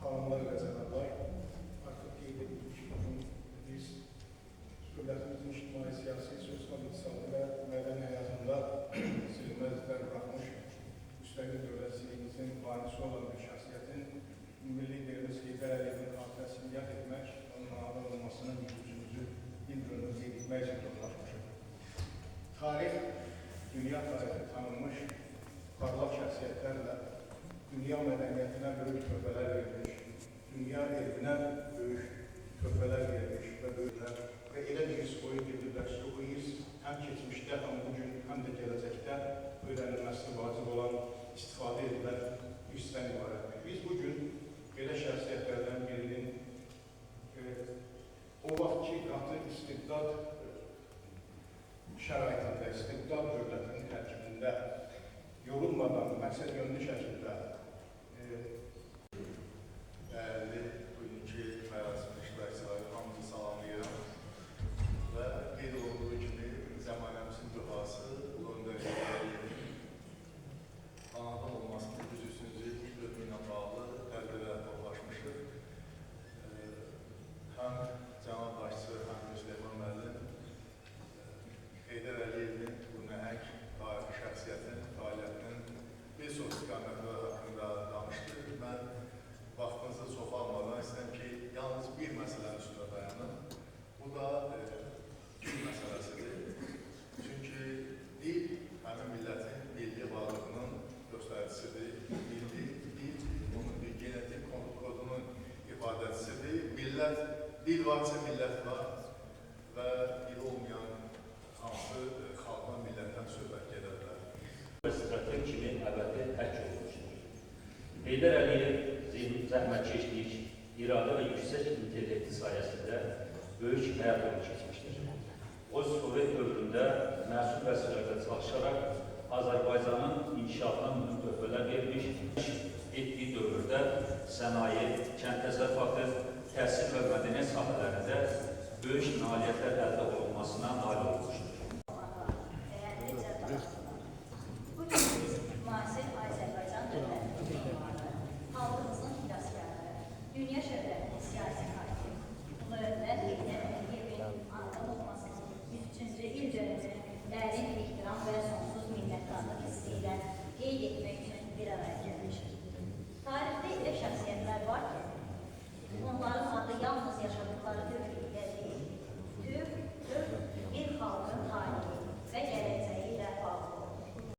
xanımlar və cənablar, artıq qeyd etdik ki, biz dövlətimizin ictimai, siyasi, sosial, iqtisadi və mədəni həyatında silinməz izlər bırakmış, müstəqil dövlətçiliyimizin banisi olan bir şəxsiyyətin milli liderimiz Heydər Əliyevin xatirəsini yad etmək, onun anadan olmasının gücümüzü bildirməni qeyd etmək üçün toplaşmışıq. Tarix, dünya tarixi tanınmış parlaq şəxsiyyətlərlə dünya mədəniyyətinə böyük töhfələr verilmiş, dünya elminə böyük töhfələr verilmiş və böyüklər və elə bir iz qoyub gedirlər ki, bu iz həm keçmişdə, həm bugün, həm də gələcəkdə öyrənilməsi vacib olan istifadə edilən bir hissdən ibarətdir. Biz bugün belə şəxsiyyətlərdən birinin o vaxtki qatı istibdad şəraitində, istibdad dövlətinin tərkibində yorulmadan, məqsəd yönlü şəkildə dəyərli bugünkü mərasim iştirakçıları hamınızı salamlayıram və qeyd olunduğu kimi zəmanəmizin duhası Öndər Heydər Əliyevin anadan olmasının 100-cü il dönümü ilə bağlı tədbirə toplaşmışıq. Həm cənab başçı, həm Süleyman müəllim Heydər Əliyevin bu nəhəng tarixi şəxsiyyətin fəaliyyətinin bir çox istiqamətlər haqqında danışdıq. Mən vaxtınızı çox almadan istəyirəm ki, yalnız bir məsələnin üstündə dayanım. Bu da dil məsələsidir. Çünki dil həmin millətin milli varlığının göstəricisidir. Dil onun bir genetik kodunun ifadəçisidir. Dil varsa millət var və dil olmayan hansı xalqdan, millətdən söhbət gedə bilər. Strateg kimi əlbəttə həkk olunmuşdur. Heydər Əliyev zəhmətkeşlik, iradə və yüksək intellekti sayəsində böyük həyat yolu keçmişdir. O, Sovet dövründə məsul vəzifələrdə çalışaraq Azərbaycanın inkişafına mühüm töhfələr vermiş, etdiyi dövrdə sənaye, kənd təsərrüfatı, təhsil və mədəniyyət sahələrində böyük nailiyyətlər əldə olunmasına nail olmuşdur.